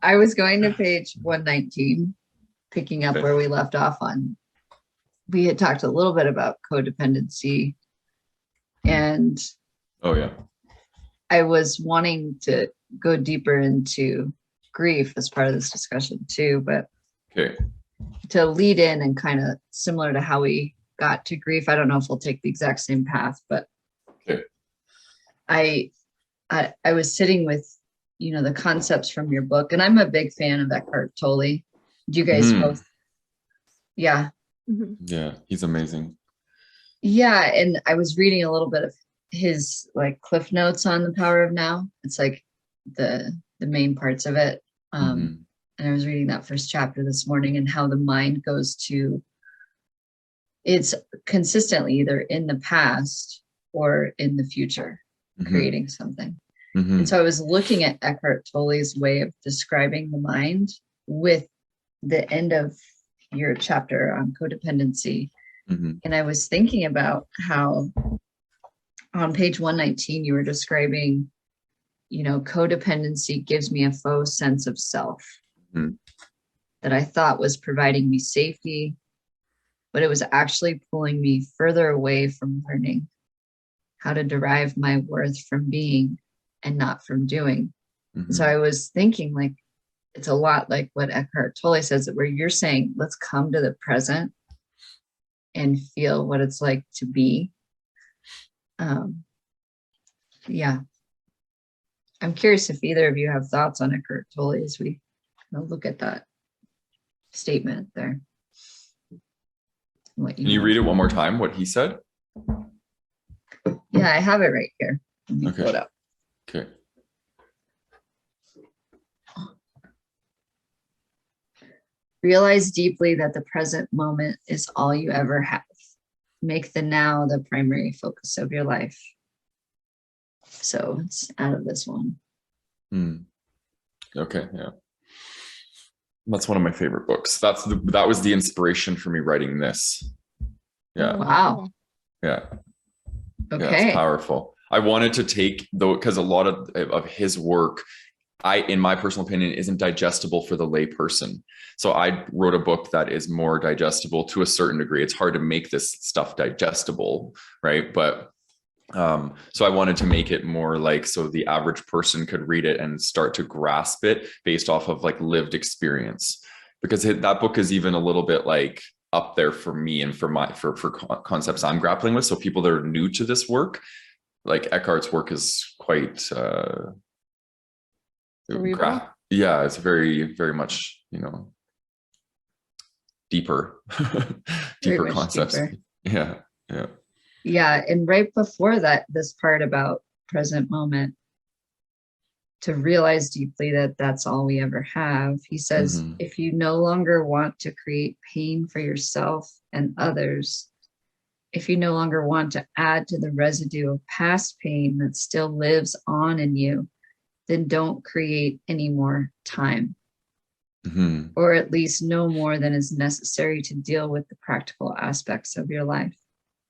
I was going to page 119, picking up where we left off on. We had talked a little bit about codependency, and I was wanting to go deeper into grief as part of this discussion too, but to lead in and kind of similar to how we got to grief, I don't know if we'll take the exact same path, but I was sitting with, the concepts from your book, and I'm a big fan of Eckhart Tolle. Do you guys both? Yeah. Mm-hmm. Yeah, he's amazing. Yeah, and I was reading a little bit of his like cliff notes on the power of now. It's like the main parts of it. And I was reading that first chapter this morning, and how the mind goes to, it's consistently either in the past or in the future, creating something. And so I was looking at Eckhart Tolle's way of describing the mind with the end of your chapter on codependency. And I was thinking about how on page 119, you were describing, codependency gives me a faux sense of self that I thought was providing me safety, but it was actually pulling me further away from learning how to derive my worth from being and not from doing. So I was thinking, like, it's a lot like what Eckhart Tolle says, where you're saying, let's come to the present and feel what it's like to be. Yeah. I'm curious if either of you have thoughts on Eckhart Tolle as we look at that statement there. Can you read it one more time, what he said? Yeah, I have it right here. Let me pull it up. Okay. Realize deeply that the present moment is all you ever have. Make the now the primary focus of your life. So it's out of this one. Okay, yeah. That's one of my favorite books. That was the inspiration for me writing this. Yeah. Wow. Yeah. Okay. Yeah, it's powerful. I wanted to take, though, because a lot of his work, in my personal opinion, isn't digestible for the lay person. So I wrote a book that is more digestible to a certain degree. It's hard to make this stuff digestible, right? But so I wanted to make it more like, so the average person could read it and start to grasp it based off of like lived experience, because that book is even a little bit like up there for me and for concepts I'm grappling with. So people that are new to this work, like Eckhart's work is quite it's very, very much, deeper concepts. Deeper. Yeah. And right before that, this part about present moment, to realize deeply that that's all we ever have. He says, if you no longer want to create pain for yourself and others, if you no longer want to add to the residue of past pain that still lives on in you, then don't create any more time, or at least no more than is necessary to deal with the practical aspects of your life.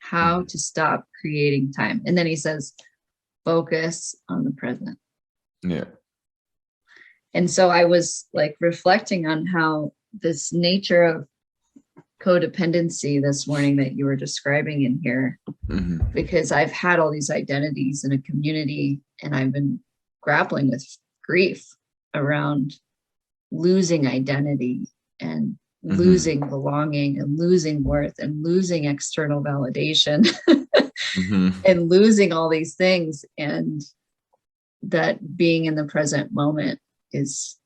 How to stop creating time. And then he says, focus on the present. Yeah. And so I was like reflecting on how this nature of codependency this morning that you were describing in here, because I've had all these identities in a community, and I've been grappling with grief around losing identity and losing belonging and losing worth and losing external validation and losing all these things. And that being in the present moment is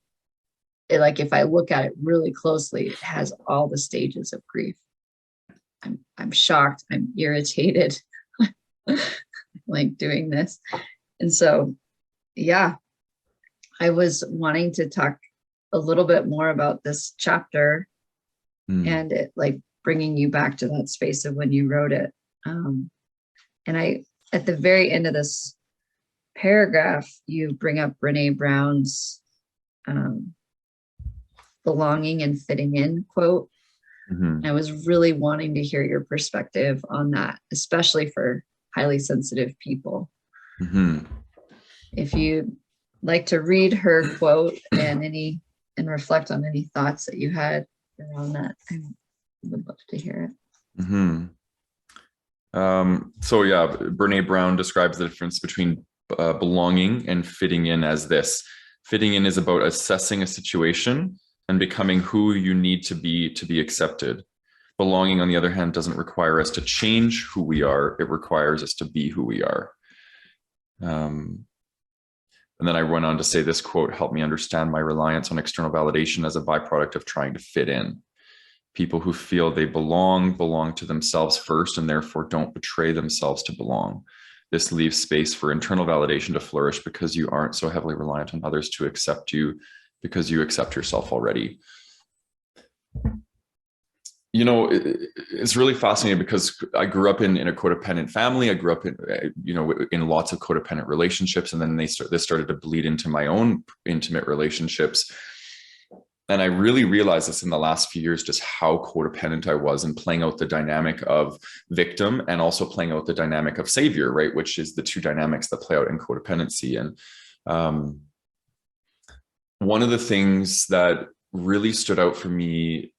like, if I look at it really closely, it has all the stages of grief. I'm shocked. I'm irritated, like doing this. And so, yeah, I was wanting to talk a little bit more about this chapter and it like bringing you back to that space of when you wrote it. And I, at the very end of this paragraph, you bring up Renee Brown's belonging and fitting in quote. I was really wanting to hear your perspective on that, especially for highly sensitive people. If you like to read her quote and any and reflect on any thoughts that you had around that. I would love to hear it. Mm-hmm. So yeah, Brene Brown describes the difference between belonging and fitting in as this. Fitting in is about assessing a situation and becoming who you need to be accepted. Belonging, on the other hand, doesn't require us to change who we are. It requires us to be who we are. And then I went on to say, this quote helped me understand my reliance on external validation as a byproduct of trying to fit in. People who feel they belong to themselves first, and therefore don't betray themselves to belong. This leaves space for internal validation to flourish because you aren't so heavily reliant on others to accept you, because you accept yourself already. You know, it's really fascinating because I grew up in a codependent family. I grew up in lots of codependent relationships, and then this started to bleed into my own intimate relationships. And I really realized this in the last few years, just how codependent I was in playing out the dynamic of victim and also playing out the dynamic of savior, right? Which is the two dynamics that play out in codependency. And one of the things that really stood out for me,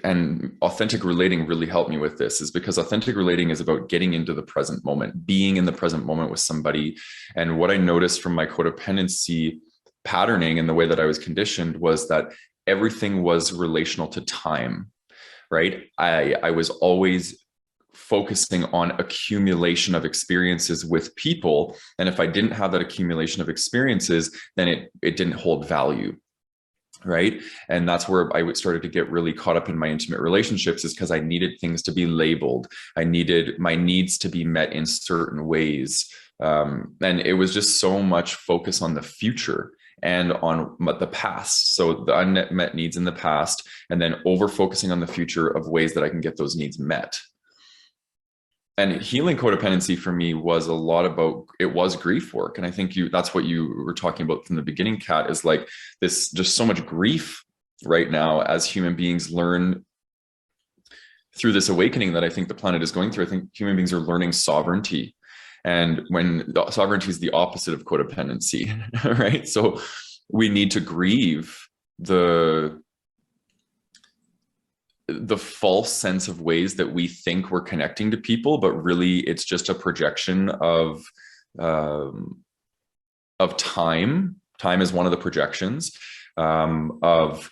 and authentic relating really helped me with this, is because authentic relating is about getting into the present moment, being in the present moment with somebody. And what I noticed from my codependency patterning and the way that I was conditioned was that everything was relational to time, right? I was always focusing on accumulation of experiences with people. And if I didn't have that accumulation of experiences, then it didn't hold value. Right. And that's where I started to get really caught up in my intimate relationships, is because I needed things to be labeled. I needed my needs to be met in certain ways. And it was just so much focus on the future and on the past. So the unmet needs in the past, and then over focusing on the future of ways that I can get those needs met. And healing codependency for me was a lot about, it was grief work. And I think that's what you were talking about from the beginning, Kat, is like this, just so much grief right now as human beings learn through this awakening that I think the planet is going through. I think human beings are learning sovereignty. And when sovereignty is the opposite of codependency, right? So we need to grieve the false sense of ways that we think we're connecting to people, but really it's just a projection of time. Time is one of the projections of,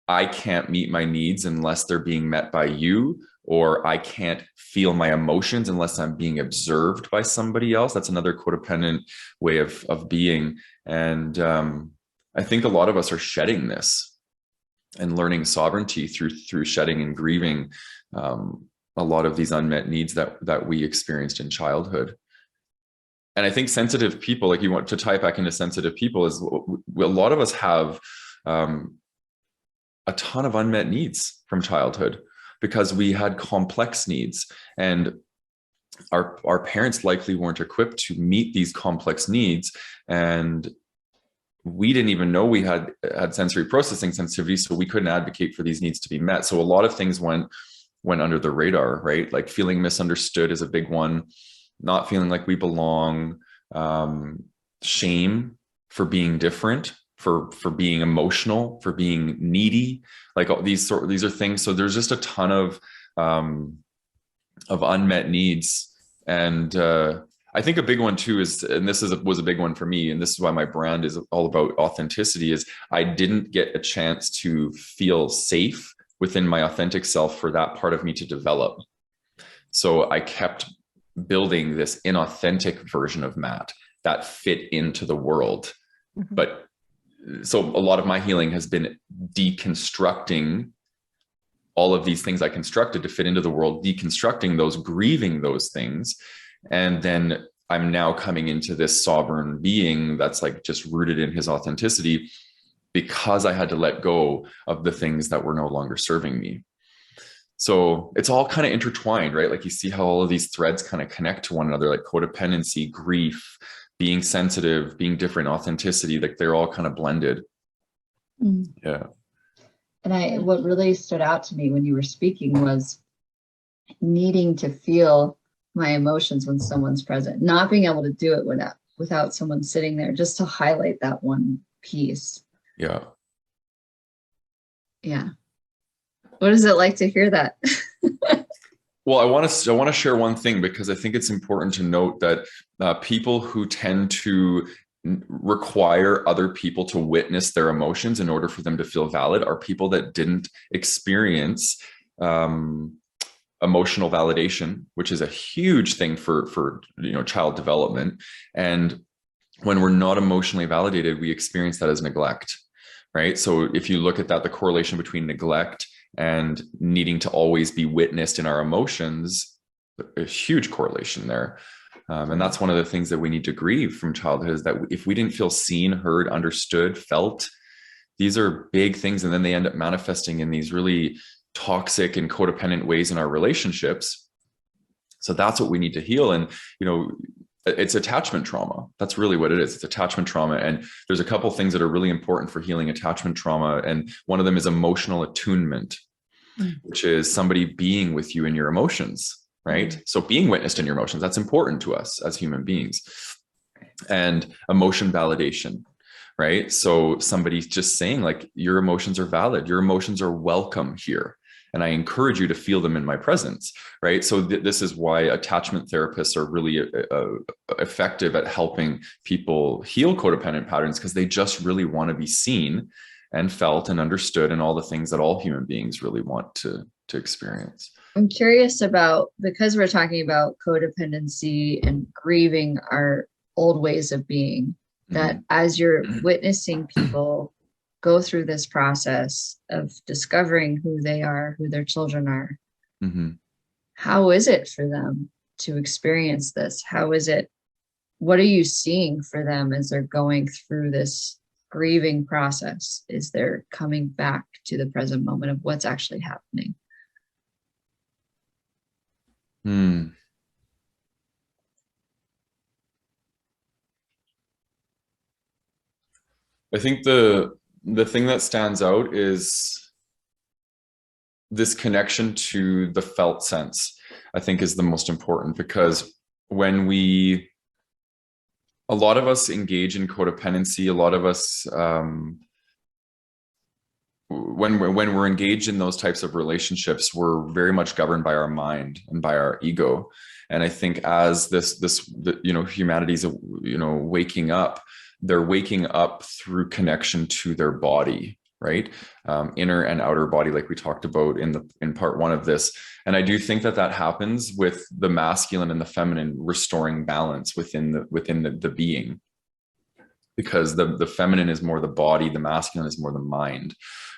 I can't meet my needs unless they're being met by you, or I can't feel my emotions unless I'm being observed by somebody else. That's another codependent way of being. And I think a lot of us are shedding this and learning sovereignty through shedding and grieving a lot of these unmet needs that we experienced in childhood. And I think sensitive people, like you want to tie it back into sensitive people, is a lot of us have a ton of unmet needs from childhood because we had complex needs, and our parents likely weren't equipped to meet these complex needs. And we didn't even know we had sensory processing sensitivity, so we couldn't advocate for these needs to be met. So a lot of things went under the radar, right? Like feeling misunderstood is a big one, not feeling like we belong, shame for being different, for being emotional, for being needy, like all these are things. So there's just a ton of unmet needs. And I think a big one too is, and this was a big one for me, and this is why my brand is all about authenticity, is I didn't get a chance to feel safe within my authentic self for that part of me to develop. So I kept building this inauthentic version of Matt that fit into the world. Mm-hmm. But so a lot of my healing has been deconstructing all of these things I constructed to fit into the world, deconstructing those, grieving those things. And then I'm now coming into this sovereign being that's like just rooted in his authenticity, because I had to let go of the things that were no longer serving me. So it's all kind of intertwined, right? Like you see how all of these threads kind of connect to one another, like codependency, grief, being sensitive, being different, authenticity, like they're all kind of blended. Mm. Yeah. And what really stood out to me when you were speaking was needing to feel my emotions when someone's present, not being able to do it without someone sitting there, just to highlight that one piece. Yeah. Yeah. What is it like to hear that? Well, I want to share one thing, because I think it's important to note that people who tend to require other people to witness their emotions in order for them to feel valid are people that didn't experience emotional validation, which is a huge thing for child development. And when we're not emotionally validated, we experience that as neglect, right? So if you look at that, the correlation between neglect and needing to always be witnessed in our emotions, a huge correlation there. And that's one of the things that we need to grieve from childhood, is that if we didn't feel seen, heard, understood, felt, these are big things. And then they end up manifesting in these really toxic and codependent ways in our relationships. So that's what we need to heal. And, it's attachment trauma. That's really what it is. It's attachment trauma. And there's a couple things that are really important for healing attachment trauma. And one of them is emotional attunement, which is somebody being with you in your emotions, right? So being witnessed in your emotions, that's important to us as human beings. And emotion validation, right? So somebody's just saying, like, your emotions are valid. Your emotions are welcome here. And I encourage you to feel them in my presence, right? So this is why attachment therapists are really effective at helping people heal codependent patterns, because they just really want to be seen and felt and understood, and all the things that all human beings really want to experience. I'm curious about, because we're talking about codependency and grieving our old ways of being, that as you're witnessing people go through this process of discovering who they are, who their children are, how is it for them to experience this? How is it? What are you seeing for them as they're going through this grieving process? Is they're coming back to the present moment of what's actually happening? I think the thing that stands out is this connection to the felt sense, I think, is the most important, because when a lot of us engage in codependency, a lot of us, when we're engaged in those types of relationships, we're very much governed by our mind and by our ego. And I think as humanity's, waking up, they're waking up through connection to their body, right? Inner and outer body, like we talked about in part one of this. And I do think that happens with the masculine and the feminine restoring balance within the being, because the feminine is more the body, the masculine is more the mind,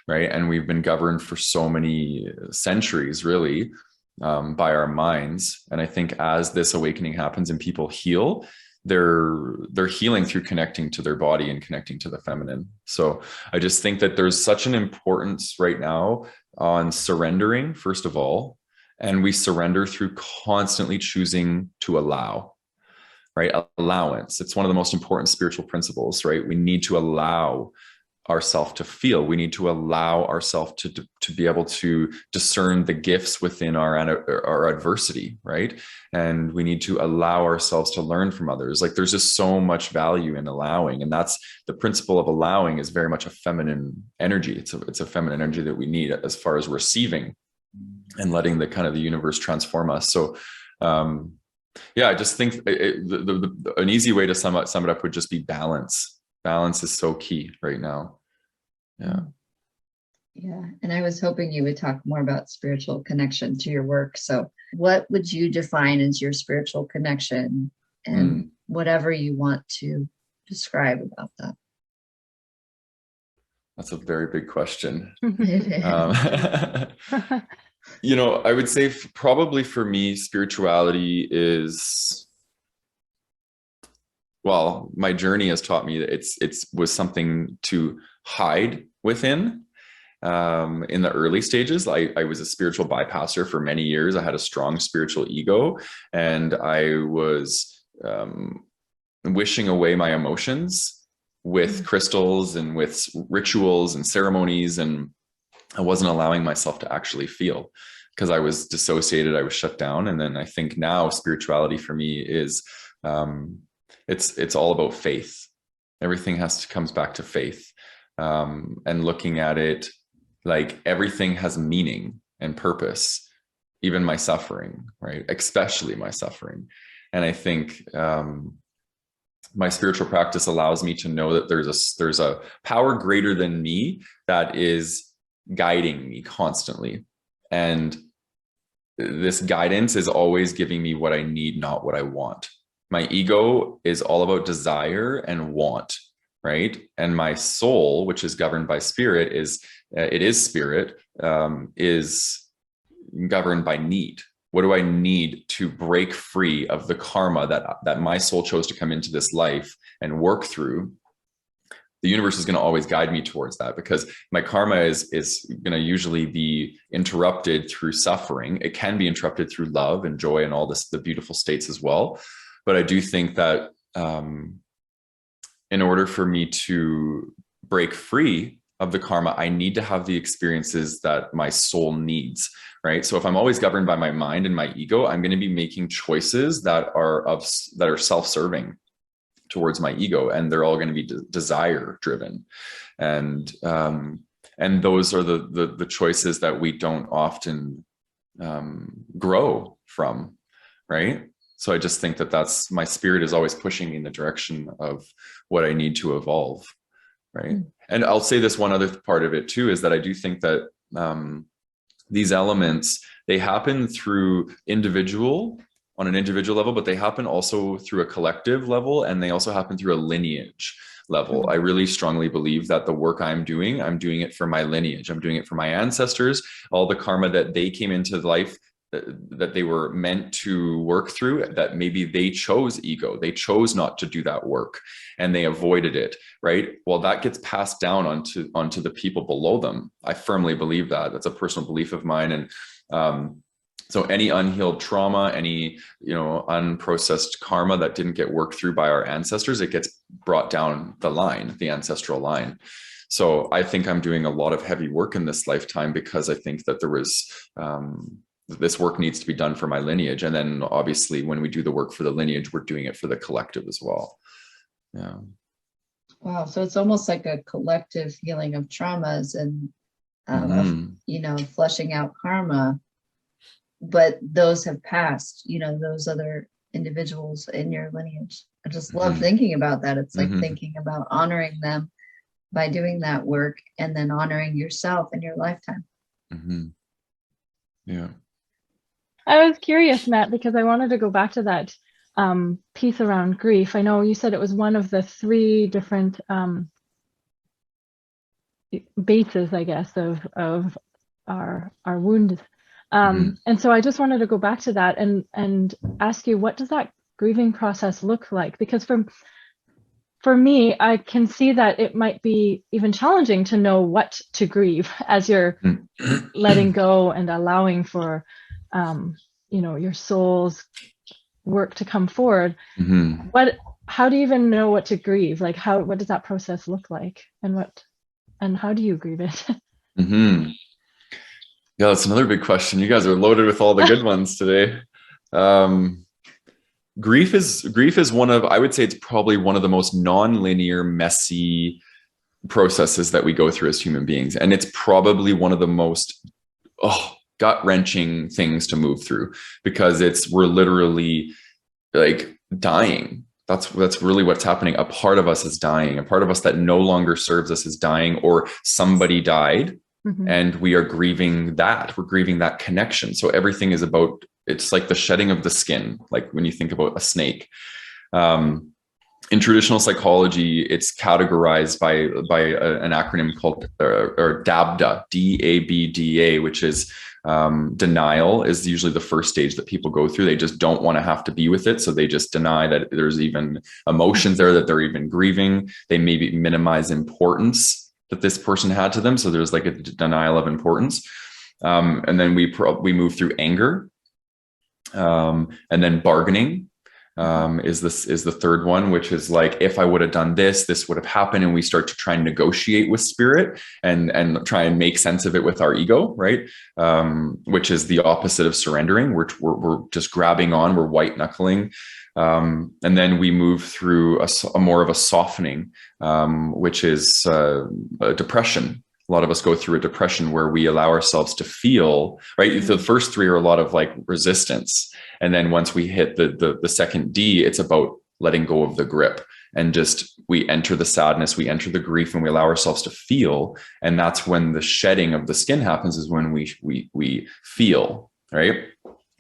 right? And we've been governed for so many centuries, really, by our minds. And I think as this awakening happens and people heal, they're healing through connecting to their body and connecting to the feminine. So I just think that there's such an importance right now on surrendering, first of all, and we surrender through constantly choosing to allow, right? Allowance. It's one of the most important spiritual principles, right? We need to allow ourselves to feel. We need to allow ourselves to be able to discern the gifts within our adversity, right? And we need to allow ourselves to learn from others. Like, there's just so much value in allowing, and that's the principle of allowing, is very much a feminine energy. It's a feminine energy that we need as far as receiving and letting the universe transform us. So I just think an easy way to sum it up would just be balance. Balance is so key right now. Yeah. And I was hoping you would talk more about spiritual connection to your work. So what would you define as your spiritual connection, and whatever you want to describe about that? That's a very big question. I would say probably for me, spirituality is, well, my journey has taught me that it was something to hide within. In the early stages, I was a spiritual bypasser for many years. I had a strong spiritual ego, and I was wishing away my emotions with crystals and with rituals and ceremonies, and I wasn't allowing myself to actually feel, because I was dissociated, I was shut down. And then I think now spirituality for me is it's all about faith. Everything comes back to faith, and looking at it like everything has meaning and purpose, even my suffering, right? Especially my suffering. And I think my spiritual practice allows me to know that there's a power greater than me that is guiding me constantly. And this guidance is always giving me what I need, not what I want. My ego is all about desire and want, right? And my soul, which is governed by spirit, is governed by need. What do I need to break free of the karma that my soul chose to come into this life and work through? The universe is going to always guide me towards that, because my karma is going to usually be interrupted through suffering. It can be interrupted through love and joy and all the beautiful states as well. But I do think that in order for me to break free of the karma, I need to have the experiences that my soul needs, right? So if I'm always governed by my mind and my ego, I'm going to be making choices that are self-serving towards my ego, and they're all going to be desire driven. And those are the choices that we don't often grow from, right? So I just think that that's, my spirit is always pushing me in the direction of what I need to evolve, right? And I'll say this one other part of it too, is that I do think that these elements, they happen through on an individual level, but they happen also through a collective level, and they also happen through a lineage level. I really strongly believe that the work I'm doing it for my lineage. I'm doing it for my ancestors, all the karma that they came into life that they were meant to work through, that maybe they chose ego, they chose not to do that work and they avoided it, right? Well, that gets passed down onto the people below them. I firmly believe that. That's a personal belief of mine. And so any unhealed trauma, any, unprocessed karma that didn't get worked through by our ancestors, it gets brought down the ancestral line. So I think I'm doing a lot of heavy work in this lifetime, because I think that there was, this work needs to be done for my lineage. And then obviously when we do the work for the lineage, we're doing it for the collective as well. Yeah. Wow. So it's almost like a collective healing of traumas and, flushing out karma. But those have passed, those other individuals in your lineage. I just love thinking about that. It's like thinking about honoring them by doing that work, and then honoring yourself in your lifetime. Yeah. I was curious, Matt, because I wanted to go back to that piece around grief. I know you said it was one of the 3 different bases, I guess, of our wound. And so I just wanted to go back to that and ask you, what does that grieving process look like? Because for me, I can see that it might be even challenging to know what to grieve as you're letting go and allowing for, your soul's work to come forward. How do you even know what to grieve? Like what does that process look like, and how do you grieve it? Yeah, that's another big question. You guys are loaded with all the good ones today. Grief is one of, I would say it's probably one of the most non-linear, messy processes that we go through as human beings. And it's probably one of the most gut-wrenching things to move through, because we're literally like dying. That's really what's happening. A part of us is dying. A part of us that no longer serves us is dying, or somebody died. And we are grieving that. We're grieving that connection. So everything is about, it's like the shedding of the skin, like when you think about a snake. In traditional psychology, it's categorized by an acronym called or DABDA, DABDA, which is denial is usually the first stage that people go through. They just don't want to have to be with it. So they just deny that there's even emotions there, that they're even grieving. They maybe minimize importance that this person had to them. So there's like a denial of importance. And then we move through anger. And then bargaining is the third one, which is like, if I would have done this would have happened. And we start to try and negotiate with spirit and try and make sense of it with our ego, right? Which is the opposite of surrendering. We're just grabbing on, we're white knuckling. And then we move through a more of a softening, which is depression. a lot of us go through a depression where we allow ourselves to feel, right? The first three are a lot of like resistance. And then once we hit the second D, it's about letting go of the grip, and just, we enter the sadness, we enter the grief, and we allow ourselves to feel. And that's when the shedding of the skin happens, is when we feel, right?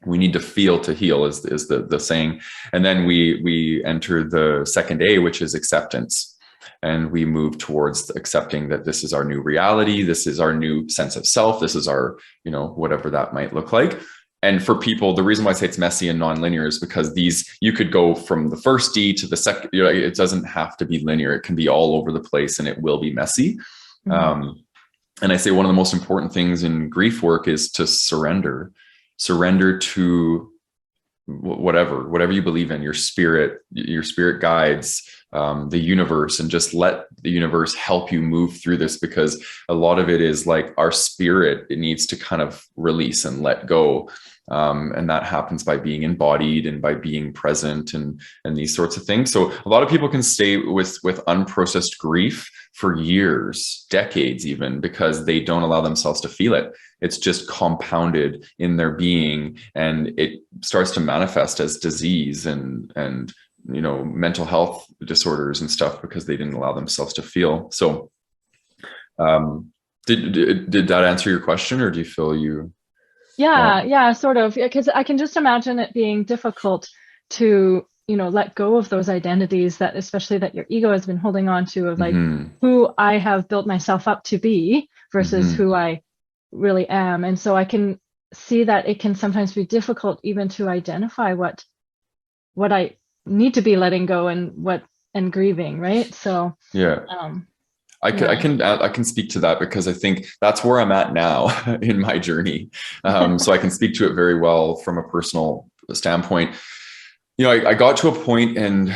We need to feel to heal is the saying. And then we enter the second A, which is acceptance. And we move towards accepting that this is our new reality. This is our new sense of self. This is our, whatever that might look like. And for people, the reason why I say it's messy and non-linear is because you could go from the first D to the second, it doesn't have to be linear. It can be all over the place, and it will be messy. And I say one of the most important things in grief work is to surrender to whatever you believe in, your spirit guides, the universe, and just let the universe help you move through this, because a lot of it is like our spirit, it needs to kind of release and let go. And that happens by being embodied and by being present and these sorts of things. So a lot of people can stay with unprocessed grief for years, decades even, because they don't allow themselves to feel it. It's just compounded in their being, and it starts to manifest as disease and mental health disorders and stuff, because they didn't allow themselves to feel. So did that answer your question, or do you feel you? Yeah, sort of. Because I can just imagine it being difficult to, let go of those identities that, especially that your ego has been holding on to, of like who I have built myself up to be versus who I really am. And so I can see that it can sometimes be difficult even to identify what I need to be letting go and grieving, right? So yeah. I can speak to that, because I think that's where I'm at now in my journey. So I can speak to it very well from a personal standpoint. I got to a point, and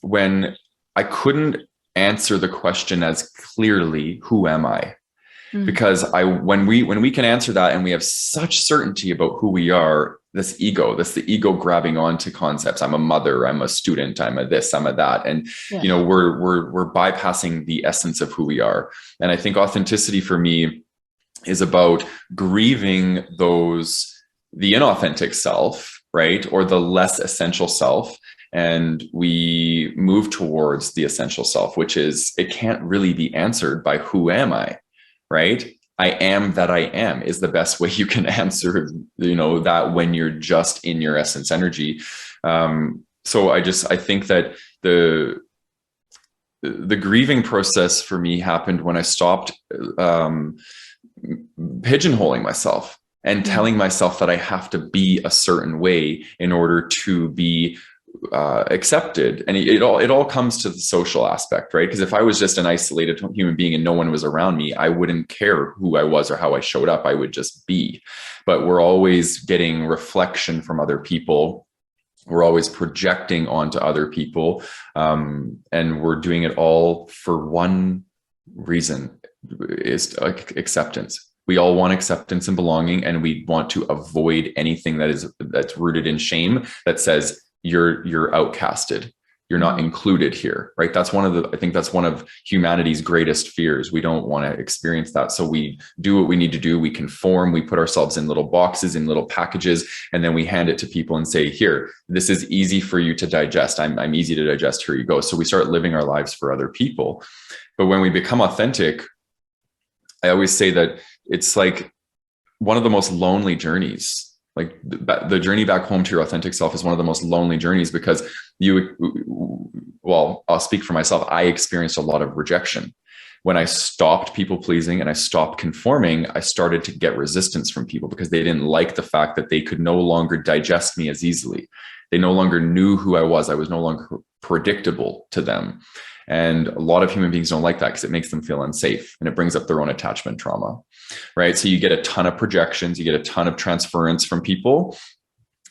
when I couldn't answer the question as clearly, who am I? Because when we can answer that, and we have such certainty about who we are, that's the ego grabbing onto concepts. I'm a mother, I'm a student, I'm a this, I'm a that. And, we're bypassing the essence of who we are. And I think authenticity for me is about grieving the inauthentic self, right? Or the less essential self. And we move towards the essential self, which is, it can't really be answered by who am I, right? I am that I am is the best way you can answer, that when you're just in your essence energy. So I think that the grieving process for me happened when I stopped pigeonholing myself and telling myself that I have to be a certain way in order to be accepted. And it all comes to the social aspect, right? Because if I was just an isolated human being and no one was around me, I wouldn't care who I was or how I showed up. I would just be. But we're always getting reflection from other people. We're always projecting onto other people. And we're doing it all for one reason, is acceptance. We all want acceptance and belonging, and we want to avoid anything that's rooted in shame, that says you're outcasted, you're not included here, right? I think that's one of humanity's greatest fears. We don't want to experience that. So we do what we need to do. We conform, we put ourselves in little boxes, in little packages, and then we hand it to people and say, here, this is easy for you to digest. I'm easy to digest. Here you go. So we start living our lives for other people. But when we become authentic, I always say that it's like one of the most lonely journeys. Like the journey back home to your authentic self is one of the most lonely journeys, because I'll speak for myself. I experienced a lot of rejection. When I stopped people pleasing and I stopped conforming, I started to get resistance from people, because they didn't like the fact that they could no longer digest me as easily. They no longer knew who I was. I was no longer predictable to them. And a lot of human beings don't like that, because it makes them feel unsafe, and it brings up their own attachment trauma, right? So you get a ton of projections, you get a ton of transference from people.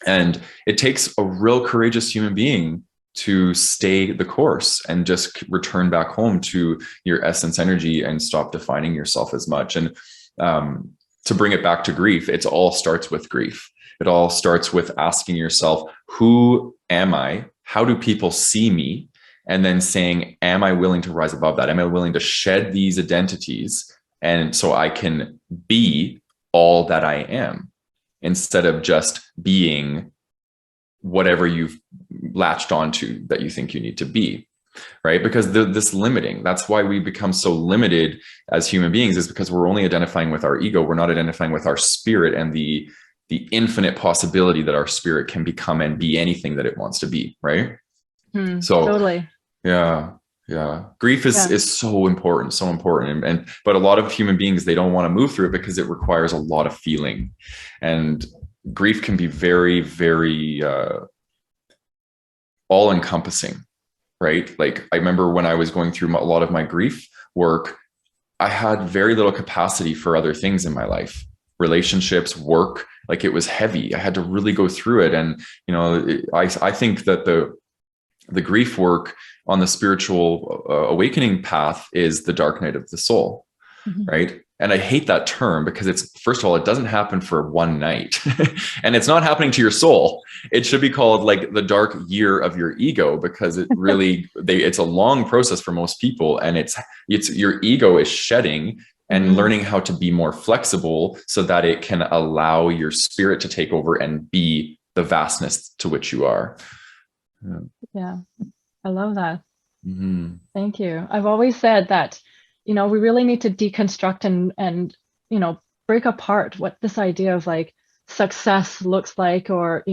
And it takes a real courageous human being to stay the course and just return back home to your essence energy and stop defining yourself as much. And to bring it back to grief, it all starts with grief. It all starts with asking yourself, who am I? How do people see me? And then saying, am I willing to rise above that? Am I willing to shed these identities And so I can be all that I am instead of just being whatever you've latched onto that you think you need to be. Right? Because this limiting, that's why we become so limited as human beings, is because we're only identifying with our ego. We're not identifying with our spirit and the infinite possibility that our spirit can become and be anything that it wants to be. Right. So totally. Yeah. Grief is so important. But a lot of human beings, they don't want to move through it because it requires a lot of feeling, and grief can be very, very all encompassing. Right? Like, I remember when I was going through a lot of my grief work, I had very little capacity for other things in my life, relationships, work. Like, it was heavy. I had to really go through it. And, I think that the grief work on the spiritual awakening path is the dark night of the soul. Right? And I hate that term because it's, first of all, it doesn't happen for one night and it's not happening to your soul. It should be called like the dark year of your ego, because it really, it's a long process for most people. And it's your ego is shedding and learning how to be more flexible so that it can allow your spirit to take over and be the vastness to which you are. Yeah. I love that. Thank you. I've always said that, we really need to deconstruct and break apart what this idea of like success looks like, or,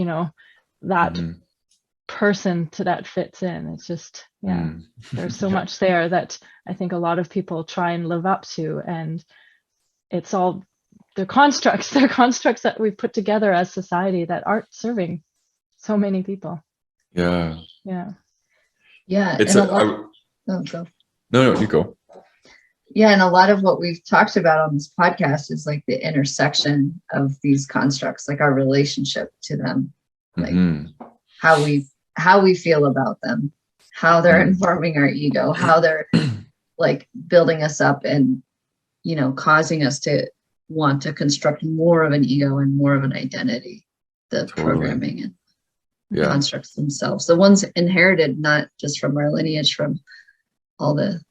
that person to that fits in. It's just, there's so much there that I think a lot of people try and live up to. And it's all they're constructs that we've put together as society that aren't serving so many people. Yeah. It's go. No, you go. Yeah. And a lot of what we've talked about on this podcast is like the intersection of these constructs, like our relationship to them, like how we feel about them, how they're informing our ego, how they're like building us up and, causing us to want to construct more of an ego and more of an identity, the programming and constructs themselves, the ones inherited, not just from our lineage, from all the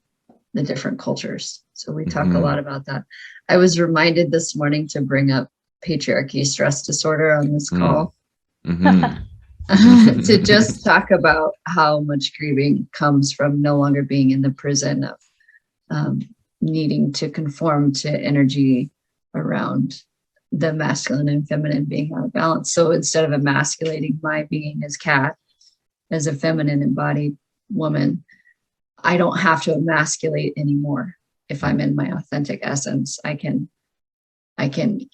different cultures. So we talk a lot about that. I was reminded this morning to bring up patriarchy stress disorder on this call. To just talk about how much grieving comes from no longer being in the prison of needing to conform to energy around the masculine and feminine being out of balance. So instead of emasculating my being as Kat, as a feminine embodied woman, I don't have to emasculate anymore. If I'm in my authentic essence, I can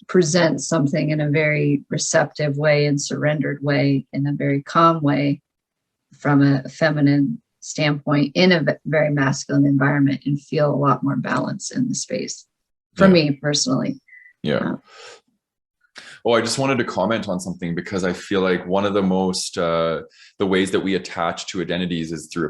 present something in a very receptive way and surrendered way, in a very calm way, from a feminine standpoint, in a very masculine environment, and feel a lot more balance in the space for me personally. Oh, I just wanted to comment on something, because I feel like one of the most, the ways that we attach to identities is through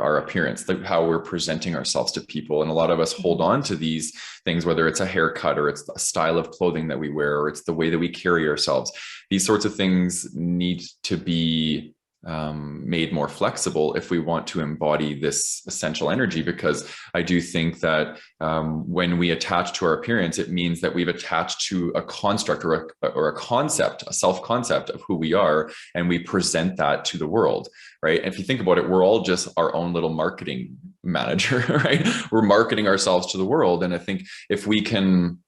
our appearance, like how we're presenting ourselves to people. And a lot of us hold on to these things, whether it's a haircut or it's a style of clothing that we wear, or it's the way that we carry ourselves. These sorts of things need to be made more flexible if we want to embody this essential energy, because I do think that when we attach to our appearance, it means that we've attached to a construct or a concept, a self-concept of who we are, and we present that to the world, right? And if you think about it, we're all just our own little marketing manager, right? We're marketing ourselves to the world. And I think if we can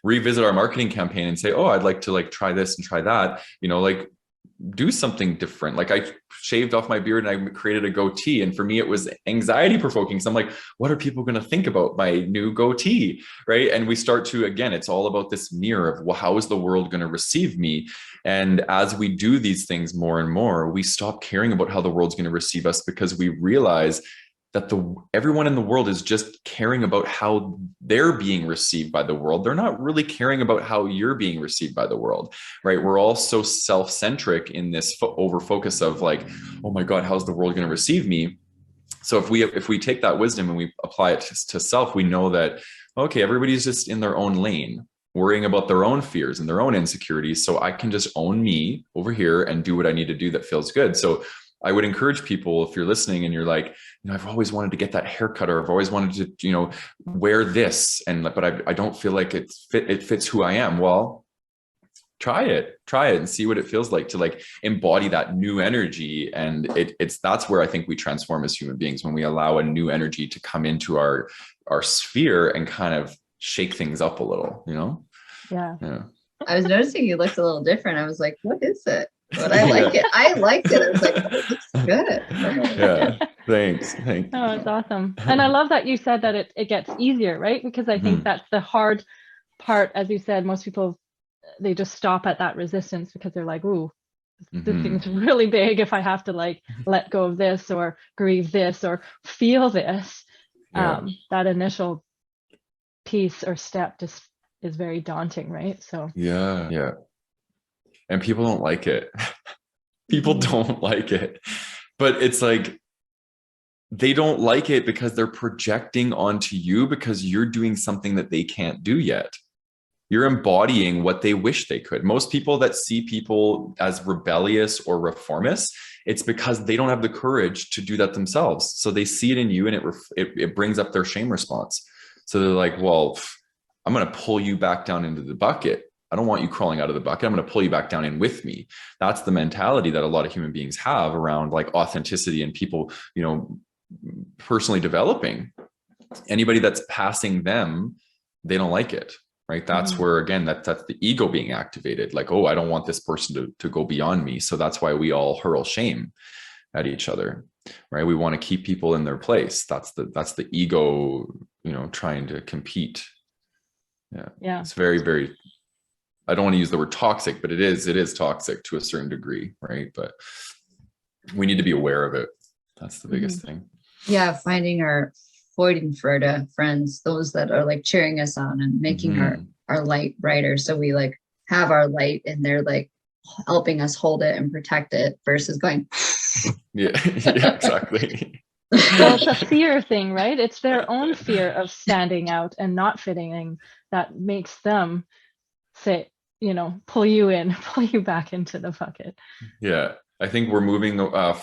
revisit our marketing campaign and say, oh, I'd like to like try this and try that, like do something different. Like, I shaved off my beard and I created a goatee. And for me, it was anxiety provoking. So I'm like, what are people going to think about my new goatee? Right. And we start to, again, it's all about this mirror of, well, how is the world going to receive me? And as we do these things more and more, we stop caring about how the world's going to receive us, because we realize that everyone in the world is just caring about how they're being received by the world. They're not really caring about how you're being received by the world, right? We're all so self-centric in this over focus of like, oh my God, how's the world going to receive me? So if we take that wisdom and we apply it to self, we know that, okay, everybody's just in their own lane, worrying about their own fears and their own insecurities. So I can just own me over here and do what I need to do that feels good. So I would encourage people, if you're listening and you're like, I've always wanted to get that haircut, or I've always wanted to, wear this, but I don't feel like it fits who I am. Well, try it and see what it feels like to like embody that new energy. And that's where I think we transform as human beings, when we allow a new energy to come into our sphere and kind of shake things up a little, Yeah. I was noticing you looked a little different. I was like, what is it? But I like it. I liked it. I was like, oh, it looks good. Yeah. Thanks. Oh, it's awesome. And I love that you said that it gets easier, right? Because I think that's the hard part. As you said, most people, they just stop at that resistance because they're like, ooh, this thing's really big. If I have to like let go of this or grieve this or feel this, that initial piece or step just is very daunting, right? So yeah. And people don't like it. People don't like it. But it's like, they don't like it because they're projecting onto you because you're doing something that they can't do yet. You're embodying what they wish they could. Most people that see people as rebellious or reformists, it's because they don't have the courage to do that themselves. So they see it in you, and it brings up their shame response. So they're like, well, I'm going to pull you back down into the bucket. I don't want you crawling out of the bucket. I'm going to pull you back down in with me. That's the mentality that a lot of human beings have around like authenticity and people, personally developing. Anybody that's passing them, they don't like it. Right. That's where, again, that's the ego being activated. Like, oh, I don't want this person to go beyond me. So that's why we all hurl shame at each other. Right. We want to keep people in their place. That's the ego, trying to compete. Yeah. It's very, very, I don't want to use the word toxic, but it is toxic to a certain degree. Right. But we need to be aware of it. That's the biggest thing. Yeah. Finding our Freudenfreude friends, those that are like cheering us on and making our light brighter. So we like have our light and they're like helping us hold it and protect it versus going. Yeah, exactly. Well, it's a fear thing, right? It's their own fear of standing out and not fitting in that makes them say, pull you back into the bucket. Yeah. I think we're moving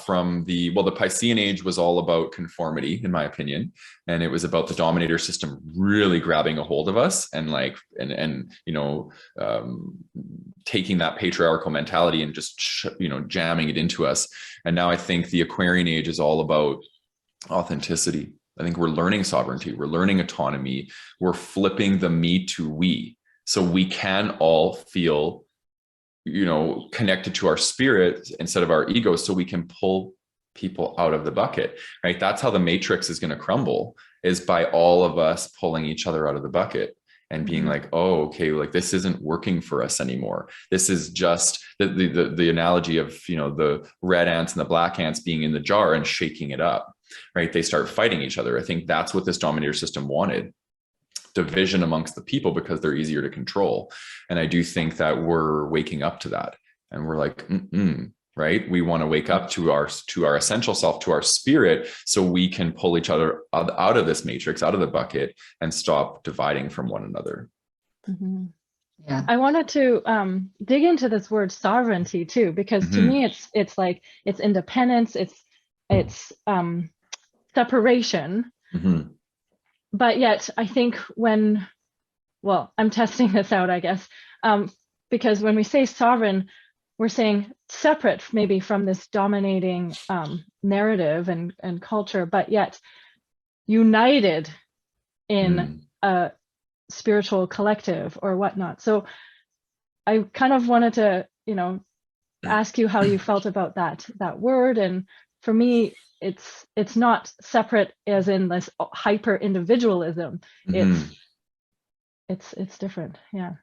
from the Piscean age was all about conformity, in my opinion. And it was about the dominator system really grabbing a hold of us and taking that patriarchal mentality and just, jamming it into us. And now I think the Aquarian age is all about authenticity. I think we're learning sovereignty. We're learning autonomy. We're flipping the me to we. So we can all feel connected to our spirit instead of our ego, so we can pull people out of the bucket, right? That's how the matrix is going to crumble, is by all of us pulling each other out of the bucket and being like, oh, okay, like this isn't working for us anymore. This is just the analogy of, the red ants and the black ants being in the jar and shaking it up, right? They start fighting each other. I think that's what this dominator system wanted. Division amongst the people because they're easier to control. And I do think that we're waking up to that. And we're like, right? We want to wake up to our essential self, to our spirit, so we can pull each other out of this matrix, out of the bucket, and stop dividing from one another. Yeah. I wanted to dig into this word sovereignty too, because to me, it's like, it's independence, it's separation. But yet I think I'm testing this out, I guess, because when we say sovereign, we're saying separate maybe from this dominating narrative and culture, but yet united in a spiritual collective or whatnot. So I kind of wanted to, ask you how you felt about that word. And for me, it's not separate as in this hyper individualism. It's different. Yeah.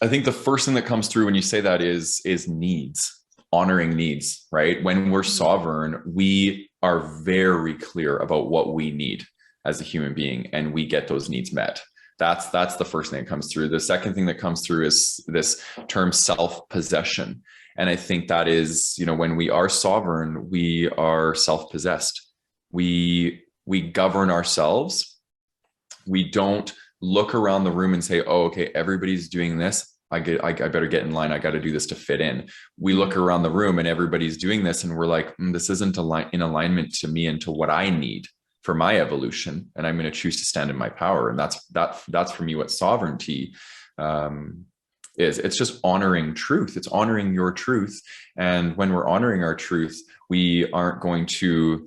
I think the first thing that comes through when you say that is needs, honoring needs, right? When we're sovereign, we are very clear about what we need as a human being, and we get those needs met. That's the first thing that comes through. The second thing that comes through is this term self-possession. And I think that is, when we are sovereign, we are self-possessed. We govern ourselves. We don't look around the room and say, oh, okay, everybody's doing this, I better get in line. I got to do this to fit in. We look around the room and everybody's doing this, and we're like, this isn't in alignment to me and to what I need for my evolution. And I'm going to choose to stand in my power. And that's for me what sovereignty is. It's just honoring truth. It's honoring your truth. And when we're honoring our truth, we aren't going to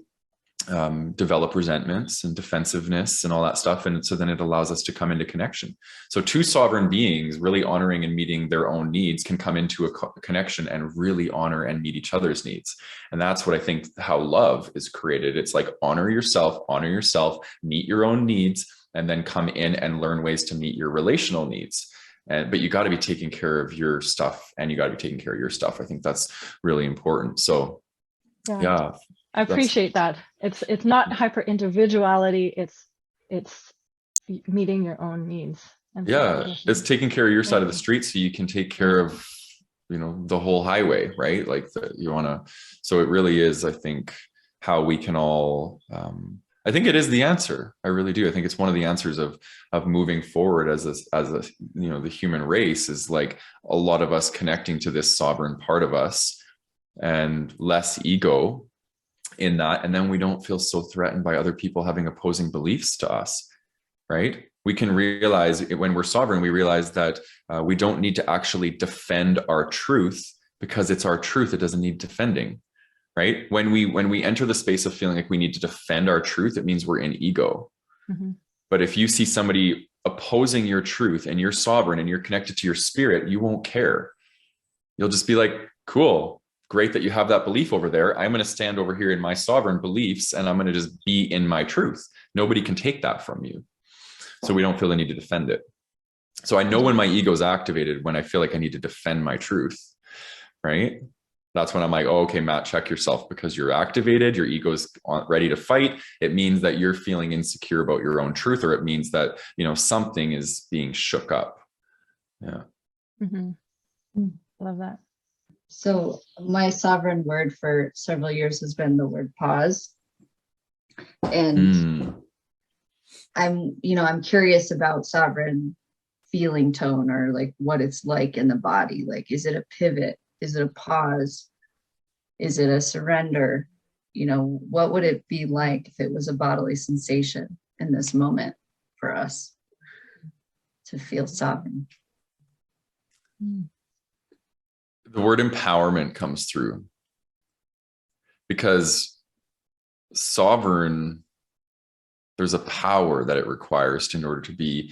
develop resentments and defensiveness and all that stuff. And so then it allows us to come into connection. So two sovereign beings really honoring and meeting their own needs can come into a connection and really honor and meet each other's needs. And that's what I think how love is created. It's like honor yourself, meet your own needs, and then come in and learn ways to meet your relational needs. But you got to be taking care of your stuff, and you got to be taking care of your stuff. I think that's really important. So yeah. I appreciate that. It's not hyper individuality. It's meeting your own needs. It's taking care of your side of the street so you can take care of, the whole highway, right? Like so it really is, I think, how we can all, I think it is the answer. I really do. I think it's one of the answers of moving forward as the human race, is like a lot of us connecting to this sovereign part of us and less ego in that. And then we don't feel so threatened by other people having opposing beliefs to us, right? We can realize when we're sovereign, we realize that we don't need to actually defend our truth, because it's our truth. It doesn't need defending, right? When we enter the space of feeling like we need to defend our truth, it means we're in ego. Mm-hmm. But if you see somebody opposing your truth and you're sovereign and you're connected to your spirit, you won't care. You'll just be like, cool, great that you have that belief over there. I'm going to stand over here in my sovereign beliefs, and I'm going to just be in my truth. Nobody can take that from you. So we don't feel the need to defend it. So I know when my ego is activated, when I feel like I need to defend my truth, right? That's when I'm like, oh, okay, Matt, check yourself, because you're activated. Your ego is ready to fight. It means that you're feeling insecure about your own truth, or it means that, something is being shook up. Yeah. Mm-hmm. Love that. So my sovereign word for several years has been the word pause. And I'm curious about sovereign feeling tone, or like what it's like in the body. Like, is it a pivot? Is it a pause? Is it a surrender? What would it be like if it was a bodily sensation in this moment for us to feel sovereign? The word empowerment comes through, because sovereign, there's a power that it requires in order to be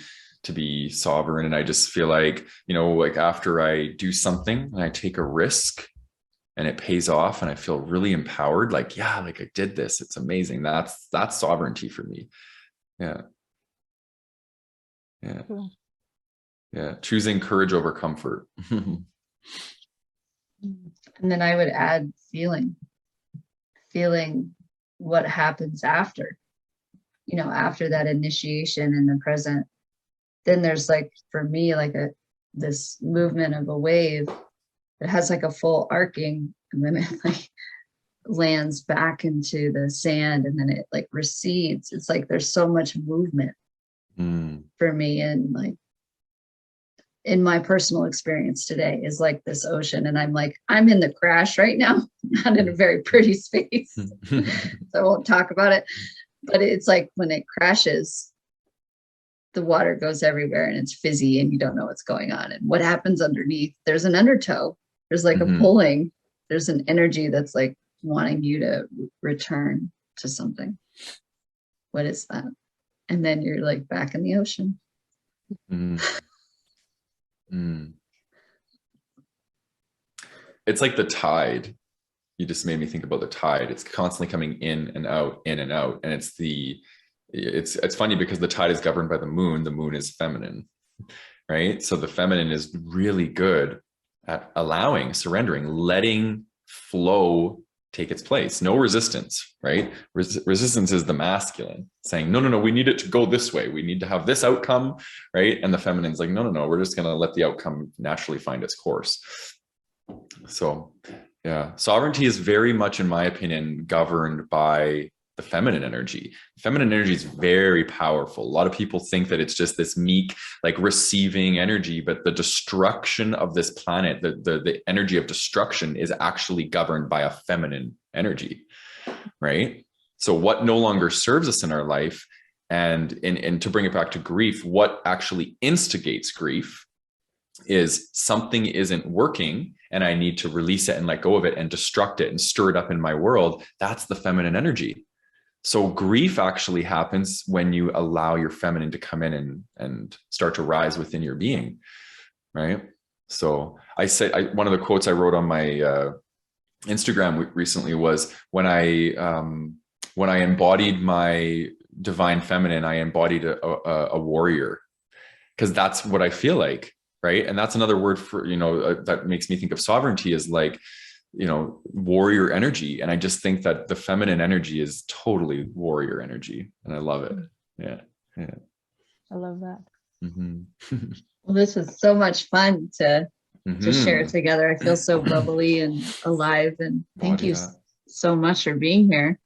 sovereign. And I just feel like, like after I do something and I take a risk and it pays off and I feel really empowered, like, yeah, like I did this, it's amazing. That's sovereignty for me. Yeah. Yeah. Cool. Yeah. Choosing courage over comfort. And then I would add feeling what happens after, after that initiation in the present. Then there's like, for me, like this movement of a wave that has like a full arcing, and then it like lands back into the sand, and then it like recedes. It's like there's so much movement for me, and like in my personal experience today is like this ocean, and I'm in the crash right now, not in a very pretty space. So I won't talk about it, but it's like when it crashes, the water goes everywhere and it's fizzy and you don't know what's going on. And what happens underneath, there's an undertow, there's like a pulling, there's an energy that's like wanting you to return to something. What is that? And then you're like back in the ocean. It's like the tide. You just made me think about the tide. It's constantly coming in and out, and it's funny because the tide is governed by the moon. The moon is feminine, right? So the feminine is really good at allowing, surrendering, letting flow take its place. No resistance, right? Resistance is the masculine saying, no, we need it to go this way. We need to have this outcome, right? And the feminine's like, no, we're just going to let the outcome naturally find its course. So yeah, sovereignty is very much, in my opinion, governed by the feminine energy. Feminine energy is very powerful. A lot of people think that it's just this meek, like receiving energy, but the destruction of this planet, the energy of destruction is actually governed by a feminine energy, right? So what no longer serves us in our life, and to bring it back to grief, what actually instigates grief is something isn't working and I need to release it and let go of it and destruct it and stir it up in my world. That's the feminine energy. So grief actually happens when you allow your feminine to come in and start to rise within your being, right? So I said, one of the quotes I wrote on my Instagram recently was, when I embodied my divine feminine, I embodied a warrior, because that's what I feel like, right? And that's another word for, that makes me think of sovereignty, is like, warrior energy. And I just think that the feminine energy is totally warrior energy. And I love it. Yeah. I love that. Well, this is so much fun to share together. I feel so bubbly and alive. And thank you so much for being here.